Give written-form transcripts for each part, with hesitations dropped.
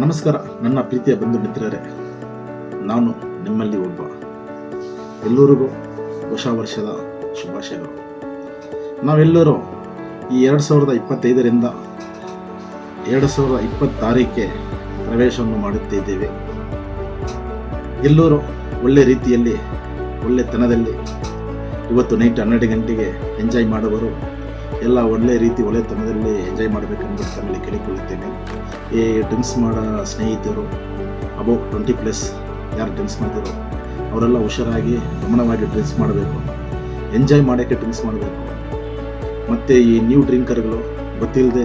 ನಮಸ್ಕಾರ ನನ್ನ ಪ್ರೀತಿಯ ಬಂಧು ಮಿತ್ರರೇ, ನಾನು ನಿಮ್ಮಲ್ಲಿ ಒಬ್ಬ. ಎಲ್ಲರಿಗೂ ಹೊಸ ವರ್ಷದ ಶುಭಾಶಯಗಳು. ನಾವೆಲ್ಲರೂ ಈ 2025ರಿಂದ 2026ಕ್ಕೆ ಪ್ರವೇಶವನ್ನು ಮಾಡುತ್ತಿದ್ದೇವೆ. ಎಲ್ಲರೂ ಒಳ್ಳೆ ರೀತಿಯಲ್ಲಿ ಒಳ್ಳೆತನದಲ್ಲಿ ಇವತ್ತು ನೈಟ್ 12 ಗಂಟೆಗೆ ಎಂಜಾಯ್ ಮಾಡುವರು ಎಲ್ಲ ಒಳ್ಳೆತನದಲ್ಲಿ ಎಂಜಾಯ್ ಮಾಡಬೇಕೆಂದು ತಮ್ಮಲ್ಲಿ ಕೇಳಿಕೊಳ್ಳುತ್ತೇನೆ. ಈ ಡ್ರಿಂಕ್ಸ್ ಮಾಡೋ ಸ್ನೇಹಿತರು ಅಬೌವ್ 20+ ಯಾರು ಡ್ರಿಂಕ್ಸ್ ಮಾಡ್ತಿರೋ ಅವರೆಲ್ಲ ಹುಷಾರಾಗಿ ಗಮನವಾಗಿ ಡ್ರಿಂಕ್ಸ್ ಮಾಡಬೇಕು, ಎಂಜಾಯ್ ಮಾಡೋಕ್ಕೆ ಡ್ರಿಂಕ್ಸ್ ಮಾಡಬೇಕು. ಮತ್ತು ಈ ನ್ಯೂ ಡ್ರಿಂಕರ್ಗಳು ಗೊತ್ತಿಲ್ಲದೆ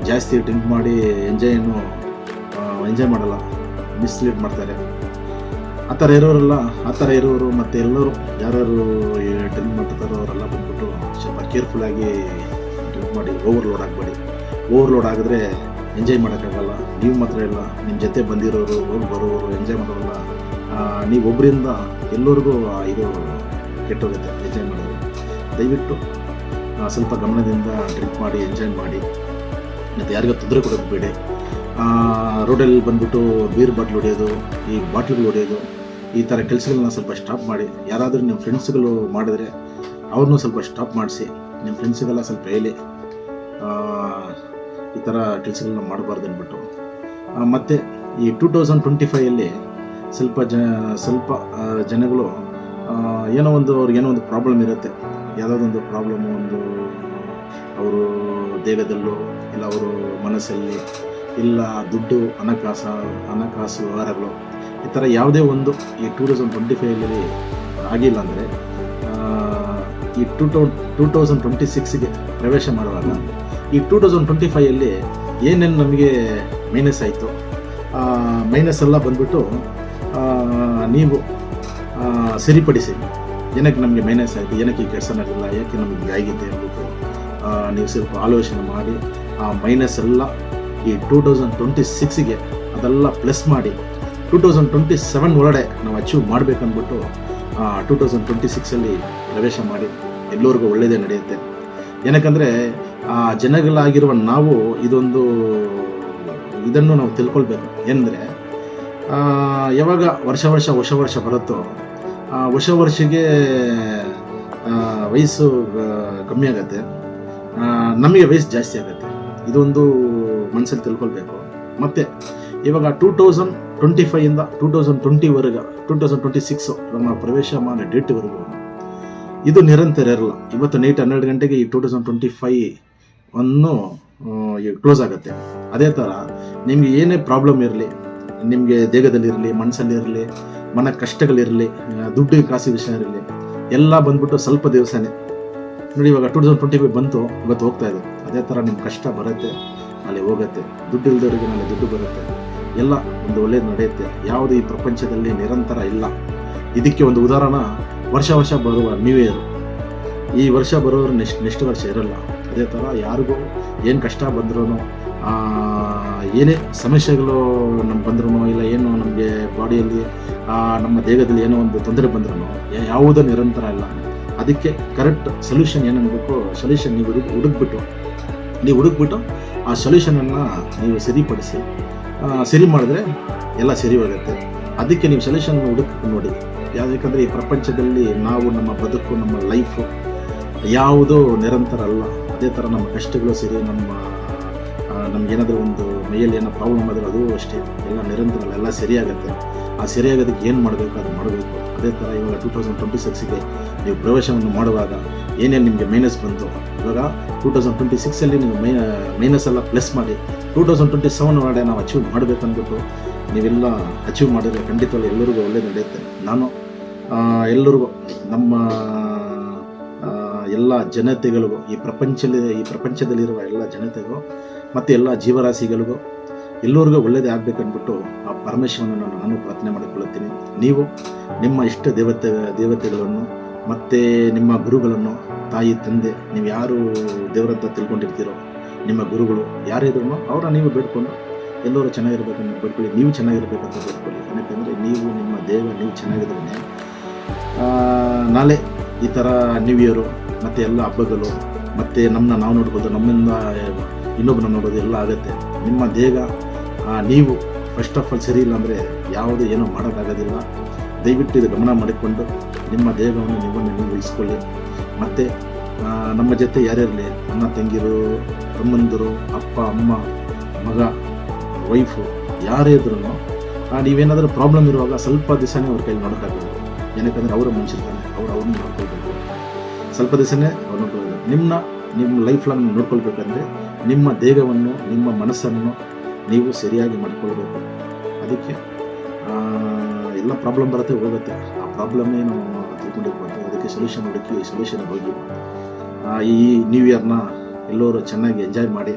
ಜಾಸ್ತಿ ಡ್ರಿಂಕ್ ಮಾಡಿ ಎಂಜಾಯ್ ಮಾಡಲ್ಲ, ಮಿಸ್ಲೀಡ್ ಮಾಡ್ತಾರೆ. ಆ ಥರ ಇರೋರು ಮತ್ತು ಎಲ್ಲರೂ ಯಾರ್ಯಾರು ಡ್ರಿಂಕ್ ಮಾಡ್ತಾರೋ ಅವರೆಲ್ಲ ಬಂದ್ಬಿಟ್ಟು ಸ್ವಲ್ಪ ಕೇರ್ಫುಲ್ಲಾಗಿ ಡ್ರಿಂಕ್ ಮಾಡಿ ಓವರ್ಲೋಡ್ ಆಗಬೇಡಿ. ಓವರ್ಲೋಡ್ ಆಗಿದ್ರೆ ಎಂಜಾಯ್ ಮಾಡೋಕ್ಕಾಗಲ್ಲ. ನೀವು ಮಾತ್ರ ಇಲ್ಲ, ನಿಮ್ಮ ಜೊತೆ ಬಂದಿರೋರು ಬರೋರು ಎಂಜಾಯ್ ಮಾಡೋಲ್ಲ. ನೀವು ಒಬ್ಬರಿಂದ ಎಲ್ಲರಿಗೂ ಇದು ಕೆಟ್ಟೋಗುತ್ತೆ ಎಂಜಾಯ್ ಮಾಡೋದು. ದಯವಿಟ್ಟು ಸ್ವಲ್ಪ ಗಮನದಿಂದ ಡ್ರಿಂಕ್ ಮಾಡಿ ಎಂಜಾಯ್ ಮಾಡಿ, ಮತ್ತು ಯಾರಿಗೂ ತೊಂದರೆ ಕೊಡೋದು. ರೋಡಲ್ಲಿ ಬಂದುಬಿಟ್ಟು ಬೀರ್ ಬಾಟ್ಲ್ ಹೊಡೆಯೋದು, ಈ ಬಾಟ್ಲ್ಗಳು ಹೊಡೆಯೋದು, ಈ ಥರ ಕೆಲಸಗಳನ್ನ ಸ್ವಲ್ಪ ಸ್ಟಾಪ್ ಮಾಡಿ. ಯಾರಾದರೂ ನಿಮ್ಮ ಫ್ರೆಂಡ್ಸ್ಗಳು ಮಾಡಿದ್ರೆ ಅವ್ರನ್ನೂ ಸ್ವಲ್ಪ ಸ್ಟಾಪ್ ಮಾಡಿಸಿ. ನಿಮ್ಮ ಫ್ರೆಂಡ್ಸ್ಗೆಲ್ಲ ಸ್ವಲ್ಪ ಹೇಳಿ ಈ ಥರ ಕೆಲಸಗಳನ್ನ ಮಾಡಬಾರ್ದು ಅಂದ್ಬಿಟ್ಟು. ಮತ್ತು ಈ 2025 ಸ್ವಲ್ಪ ಜನಗಳು ಅವ್ರಿಗೇನೋ ಒಂದು ಪ್ರಾಬ್ಲಮ್ ಇರುತ್ತೆ. ಯಾವುದೊಂದು ಪ್ರಾಬ್ಲಮ್ಮು, ಅವರು ದೇಹದಲ್ಲೂ ಇಲ್ಲ ಅವರು ಮನಸ್ಸಲ್ಲಿ ಇಲ್ಲ ದುಡ್ಡು ಹಣಕಾಸು ವ್ಯವಹಾರಗಳು, ಈ ಥರ ಯಾವುದೇ ಒಂದು ಈ 2025 ಆಗಿಲ್ಲ ಅಂದರೆ ಈ 2026ಗೆ ಪ್ರವೇಶ ಮಾಡುವಾಗ ಈ 2025 ಏನೇನು ನಮಗೆ ಮೈನಸ್ ಆಯಿತು, ಮೈನಸ್ ಎಲ್ಲ ಬಂದ್ಬಿಟ್ಟು ನೀವು ಸರಿಪಡಿಸಿ. ಏನಕ್ಕೆ ನಮಗೆ ಮೈನಸ್ ಆಯಿತು, ಏನಕ್ಕೆ ಈ ಕೆಲಸ ನಡೆದಿಲ್ಲ, ಯಾಕೆ ನಮಗೆ ಆಗಿದೆ ಅಂದ್ಬಿಟ್ಟು ನೀವು ಸ್ವಲ್ಪ ಆಲೋಚನೆ ಮಾಡಿ ಆ ಮೈನಸ್ ಎಲ್ಲ ಈ 2026ಗೆ ಅದೆಲ್ಲ ಪ್ಲಸ್ ಮಾಡಿ 2027 ಒಳಗಡೆ ನಾವು ಅಚೀವ್ ಮಾಡಬೇಕಂದ್ಬಿಟ್ಟು 2026 ಪ್ರವೇಶ ಮಾಡಿ. ಎಲ್ಲರಿಗೂ ಒಳ್ಳೆಯದೇ ನಡೆಯುತ್ತೆ. ಏನಕ್ಕಂದರೆ ಜನಗಳಾಗಿರುವ ನಾವು ಇದನ್ನು ನಾವು ತಿಳ್ಕೊಳ್ಬೇಕು. ಏನಂದರೆ ಯಾವಾಗ ಹೊಸ ವರ್ಷ ಬರುತ್ತೋ ಹೊಸ ವರ್ಷಕ್ಕೆ ವಯಸ್ಸು ಕಮ್ಮಿ ಆಗುತ್ತೆ, ನಮಗೆ ವಯಸ್ಸು ಜಾಸ್ತಿ ಆಗುತ್ತೆ. ಇದೊಂದು ಮನಸ್ಸಲ್ಲಿ ತಿಳ್ಕೊಳ್ಬೇಕು. ಮತ್ತು ಇವಾಗ 2025ಇಂದ 2026 ನಮ್ಮ ಪ್ರವೇಶ ಮಾಡೋ ಡೇಟ್ವರೆಗೂ ಇದು ನಿರಂತರ ಇರಲ್ಲ. ಇವತ್ತು ನೈಟ್ 12 ಗಂಟೆಗೆ ಈ 2025 ಕ್ಲೋಸ್ ಆಗುತ್ತೆ. ಅದೇ ಥರ ನಿಮಗೆ ಏನೇ ಪ್ರಾಬ್ಲಮ್ ಇರಲಿ, ನಿಮಗೆ ದೇಹದಲ್ಲಿರಲಿ, ಮನಸ್ಸಲ್ಲಿರಲಿ, ಮನ ಕಷ್ಟಗಳಿರಲಿ, ದುಡ್ಡು ಕಾಸು ವಿಷಯ ಇರಲಿ, ಎಲ್ಲ ಬಂದ್ಬಿಟ್ಟು ಸ್ವಲ್ಪ ದಿವಸನೇ ನೋಡಿ. ಇವಾಗ 2025 ಬಂತು, ಇವತ್ತು ಹೋಗ್ತಾ ಇದೆ. ಅದೇ ಥರ ನಿಮ್ಮ ಕಷ್ಟ ಬರುತ್ತೆ, ಅಲ್ಲಿ ಹೋಗುತ್ತೆ. ದುಡ್ಡು ಇಲ್ದವರಿಗೆ ನಾಳೆ ದುಡ್ಡು ಬರುತ್ತೆ. ಎಲ್ಲ ಒಂದು ಒಳ್ಳೇದು ನಡೆಯುತ್ತೆ. ಯಾವುದು ಈ ಪ್ರಪಂಚದಲ್ಲಿ ನಿರಂತರ ಇಲ್ಲ. ಇದಕ್ಕೆ ಒಂದು ಉದಾಹರಣೆ ವರ್ಷ ಬರುವ ನ್ಯೂ ಇಯರ್. ಈ ವರ್ಷ ಬರೋರು ನೆಕ್ಸ್ಟ್ ವರ್ಷ ಇರಲ್ಲ. ಅದೇ ಥರ ಯಾರಿಗೂ ಏನು ಕಷ್ಟ ಬಂದ್ರೂ, ಏನೇ ಸಮಸ್ಯೆಗಳು ನಮ್ಗೆ ಬಂದ್ರೂ, ಇಲ್ಲ ಏನೋ ನಮಗೆ ಬಾಡಿಯಲ್ಲಿ ನಮ್ಮ ದೇಹದಲ್ಲಿ ಏನೋ ಒಂದು ತೊಂದರೆ ಬಂದ್ರೂ ಯಾವುದೂ ನಿರಂತರ ಇಲ್ಲ. ಅದಕ್ಕೆ ಕರೆಕ್ಟ್ ಸೊಲ್ಯೂಷನ್ ಏನನ್ಬೇಕು, ಸೊಲ್ಯೂಷನ್ ನೀವು ಹುಡುಕ್ಬಿಟ್ಟು ಆ ಸೊಲ್ಯೂಷನನ್ನು ನೀವು ಸರಿಪಡಿಸಿ. ಸರಿ ಮಾಡಿದ್ರೆ ಎಲ್ಲ ಸರಿ ಹೋಗುತ್ತೆ. ಅದಕ್ಕೆ ನೀವು ಸೊಲ್ಯೂಷನ್ ಹುಡುಕಿ ನೋಡಿ. ಯಾಕಂದರೆ ಈ ಪ್ರಪಂಚದಲ್ಲಿ ನಾವು ನಮ್ಮ ಬದುಕು, ನಮ್ಮ ಲೈಫು ಯಾವುದೂ ನಿರಂತರ ಅಲ್ಲ. ಅದೇ ಥರ ನಮ್ಮ ಕಷ್ಟಗಳು ಸರಿ, ನಮಗೇನಾದರೂ ಒಂದು ಮೈಯಲ್ಲಿ ಏನೋ ಪ್ರಾಬ್ಲಮ್ ಆದರೆ ಅದು ಅಷ್ಟೇ, ಎಲ್ಲ ನಿರಂತರ ಅಲ್ಲ, ಎಲ್ಲ ಸರಿಯಾಗುತ್ತೆ. ಆ ಸರಿಯಾಗೋದಕ್ಕೆ ಏನು ಮಾಡಬೇಕು ಅದು ಮಾಡಬೇಕು. ಅದೇ ಥರ ಇವಾಗ 2026ಗೆ ನೀವು ಪ್ರವೇಶವನ್ನು ಮಾಡುವಾಗ ಏನೇನು ನಿಮಗೆ ಮೈನಸ್ ಬಂತು, ಇವಾಗ 2026 ನೀವು ಮೈನಸ್ ಎಲ್ಲ ಪ್ಲಸ್ ಮಾಡಿ 2027 ಒಳಗಡೆ ನಾವು ಅಚೀವ್ ಮಾಡಬೇಕಂದ್ಬಿಟ್ಟು ನೀವೆಲ್ಲ ಅಚೀವ್ ಮಾಡಿದ್ರೆ ಖಂಡಿತವಾಗಿ ಎಲ್ಲರಿಗೂ ಒಳ್ಳೆಯದು ನಡೆಯುತ್ತೆ. ನಾನು ಎಲ್ಲರಿಗೂ ನಮ್ಮ ಎಲ್ಲ ಜನತೆಗಳಿಗೂ, ಈ ಪ್ರಪಂಚದಲ್ಲಿರುವ ಎಲ್ಲ ಜನತೆಗೂ ಮತ್ತು ಎಲ್ಲ ಜೀವರಾಶಿಗಳಿಗೂ ಎಲ್ಲರಿಗೂ ಒಳ್ಳೆಯದೇ ಆಗಬೇಕಂದ್ಬಿಟ್ಟು ಆ ಪರಮೇಶ್ವರನನ್ನು ನಾನು ಪ್ರಾರ್ಥನೆ ಮಾಡಿಕೊಳ್ಳುತ್ತೀನಿ. ನೀವು ನಿಮ್ಮ ಇಷ್ಟ ದೇವತೆಗಳನ್ನು ಮತ್ತು ನಿಮ್ಮ ಗುರುಗಳನ್ನು, ತಾಯಿ ತಂದೆ, ನೀವು ಯಾರು ದೇವರಂತ ತಿಳ್ಕೊಂಡಿರ್ತೀರೋ ನಿಮ್ಮ ಗುರುಗಳು ಯಾರಿದ್ರು ಅವರ ನೀವು ಬೇಡ್ಕೊಂಡು ಎಲ್ಲರೂ ಚೆನ್ನಾಗಿರ್ಬೇಕಂತ ಬೇಡ್ಕೊಳ್ಳಿ. ನೀವು ಚೆನ್ನಾಗಿರ್ಬೇಕಂತ ಬೇಡ್ಕೊಳ್ಳಿ. ಏನಕ್ಕಂದರೆ ನಿಮ್ಮ ದೇಹ ನೀವು ಚೆನ್ನಾಗಿದ್ರೆ ನಾಳೆ ಈ ಥರ ನ್ಯೂ ಇಯರು ಮತ್ತು ಎಲ್ಲ ಹಬ್ಬಗಳು ಮತ್ತು ನಾವು ನೋಡ್ಬೋದು, ನಮ್ಮಿಂದ ಇನ್ನೊಬ್ಬನ ನೋಡೋದು ಎಲ್ಲ ಆಗುತ್ತೆ. ನಿಮ್ಮ ದೇಹ ನೀವು ಫಸ್ಟ್ ಆಫ್ ಆಲ್ ಸರಿ ಇಲ್ಲ ಅಂದರೆ ಯಾವುದು ಏನೂ ಮಾಡೋಕ್ಕಾಗೋದಿಲ್ಲ. ದಯವಿಟ್ಟು ಇದು ಗಮನ ಮಾಡಿಕೊಂಡು ನಿಮ್ಮ ದೇಹವನ್ನು ನೀವು ಉಳಿಸ್ಕೊಳ್ಳಿ. ಮತ್ತು ನಮ್ಮ ಜೊತೆ ಯಾರಿರಲಿ, ಅಣ್ಣ ತಂಗಿರು, ತಮ್ಮಂದಿರು, ಅಪ್ಪ ಅಮ್ಮ, ಮಗ, ವೈಫು, ಯಾರೇ ಇದ್ರೂ ನೀವೇನಾದರೂ ಪ್ರಾಬ್ಲಮ್ ಇರುವಾಗ ಸ್ವಲ್ಪ ದಿವಸನೇ ಅವ್ರ ಕೈಲಿ ನೋಡೋಕ್ಕಾಗೋದು. ಏನಕ್ಕಂದರೆ ಅವರ ಮನುಷ್ಯರ್ತಾನೆ, ಅವ್ರನ್ನ ನೋಡ್ಕೊಳ್ಬೇಕು. ಸ್ವಲ್ಪ ದಿವಸನೇ ಅವ್ರು ನೋಡ್ಕೊಳ್ಬೇಕು. ನಿಮ್ಮ ಲೈಫ್ ಲಾಂಗ್ ನೋಡ್ಕೊಳ್ಬೇಕಂದ್ರೆ ನಿಮ್ಮ ದೇಹವನ್ನು, ನಿಮ್ಮ ಮನಸ್ಸನ್ನು ನೀವು ಸರಿಯಾಗಿ ಮಾಡ್ಕೊಳ್ಬೇಕು. ಅದಕ್ಕೆ ಎಲ್ಲ ಪ್ರಾಬ್ಲಮ್ ಬರುತ್ತೆ, ಹೋಗುತ್ತೆ. ಆ ಪ್ರಾಬ್ಲಮ್ಮೇ ನಾವು ತಿಳ್ಕೊಂಡಿರ್ಬೋದು. ಅದಕ್ಕೆ ಸೊಲ್ಯೂಷನ್ ಹುಡುಕಿ ಸೊಲ್ಯೂಷನ್ ಹೋಗಿ ಈ ನ್ಯೂ ಇಯರ್ನ ಎಲ್ಲರೂ ಚೆನ್ನಾಗಿ ಎಂಜಾಯ್ ಮಾಡಿ.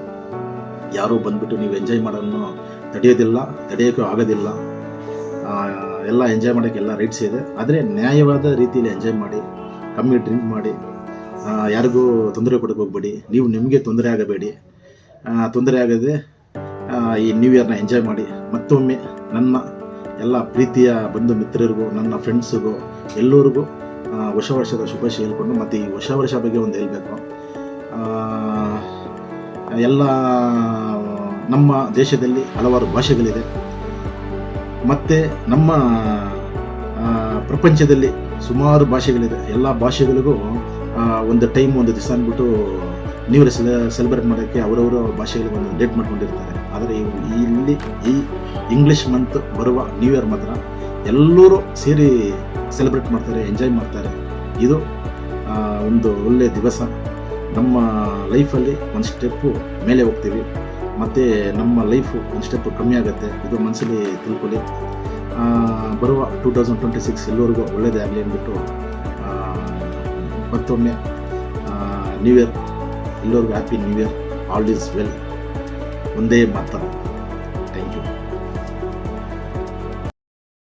ಯಾರೂ ಬಂದುಬಿಟ್ಟು ನೀವು ಎಂಜಾಯ್ ಮಾಡೋನ್ನು ತಡೆಯೋಕ್ಕೂ ಆಗೋದಿಲ್ಲ. ಎಲ್ಲ ಎಂಜಾಯ್ ಮಾಡೋಕ್ಕೆ ಎಲ್ಲ ರೈಟ್ಸ್ ಇದೆ. ಆದರೆ ನ್ಯಾಯವಾದ ರೀತಿಯಲ್ಲಿ ಎಂಜಾಯ್ ಮಾಡಿ, ಕಮ್ಮಿ ಡ್ರಿಂಕ್ ಮಾಡಿ, ಯಾರಿಗೂ ತೊಂದರೆ ಕೊಡೋಕೆ ಹೋಗಬೇಡಿ. ನೀವು ನಿಮಗೆ ತೊಂದರೆ ಆಗದೆ ಈ ನ್ಯೂ ಇಯರ್ನ ಎಂಜಾಯ್ ಮಾಡಿ. ಮತ್ತೊಮ್ಮೆ ನನ್ನ ಎಲ್ಲ ಪ್ರೀತಿಯ ಬಂಧು ಮಿತ್ರರಿಗೂ, ನನ್ನ ಫ್ರೆಂಡ್ಸಿಗೂ ಎಲ್ಲರಿಗೂ ಹೊಸ ವರ್ಷದ ಶುಭಾಶಯ ಹೇಳ್ಕೊಂಡು, ಮತ್ತು ಈ ಹೊಸ ವರ್ಷ ಬಗ್ಗೆ ಒಂದು ಹೇಳಬೇಕು. ಎಲ್ಲ ನಮ್ಮ ದೇಶದಲ್ಲಿ ಹಲವಾರು ಭಾಷೆಗಳಿದೆ. ಮತ್ತು ನಮ್ಮ ಪ್ರಪಂಚದಲ್ಲಿ ಸುಮಾರು ಭಾಷೆಗಳಿದೆ. ಎಲ್ಲ ಭಾಷೆಗಳಿಗೂ ಒಂದು ಟೈಮ್, ಒಂದು ದಿವಸ ಅಂದ್ಬಿಟ್ಟು ನ್ಯೂ ಇಯರ್ ಸೆಲೆಬ್ರೇಟ್ ಮಾಡೋಕ್ಕೆ ಅವರವರ ಭಾಷೆಗಳಿಗೆ ಒಂದು ಡೇಟ್ ಮಾಡ್ಕೊಂಡಿರ್ತಾರೆ. ಆದರೆ ಇಲ್ಲಿ ಈ ಇಂಗ್ಲೀಷ್ ಮಂತ್ ಬರುವ ನ್ಯೂ ಇಯರ್ ಮಾತ್ರ ಎಲ್ಲರೂ ಸೇರಿ ಸೆಲೆಬ್ರೇಟ್ ಮಾಡ್ತಾರೆ, ಎಂಜಾಯ್ ಮಾಡ್ತಾರೆ. ಇದು ಒಂದು ಒಳ್ಳೆಯ ದಿವಸ. ನಮ್ಮ ಲೈಫಲ್ಲಿ ಒಂದು ಸ್ಟೆಪ್ಪು ಮೇಲೆ ಹೋಗ್ತೀವಿ, ಮತ್ತು ನಮ್ಮ ಲೈಫು ಒಂದು ಸ್ಟೆಪ್ಪು ಕಮ್ಮಿ ಆಗುತ್ತೆ. ಇದು ಮನಸ್ಸಲ್ಲಿ ತಿಳ್ಕೊಳ್ಳಿ. ಬರುವ 2026 ಎಲ್ಲರಿಗೂ ಒಳ್ಳೆಯದೇ ಆಗಲಿ ಅಂದ್ಬಿಟ್ಟು ಮತ್ತೊಮ್ಮೆ ನ್ಯೂ ಇಯರ್ ಎಲ್ಲರಿಗೂ happy new year. All is well. ಒಂದೇ ಮಾತು.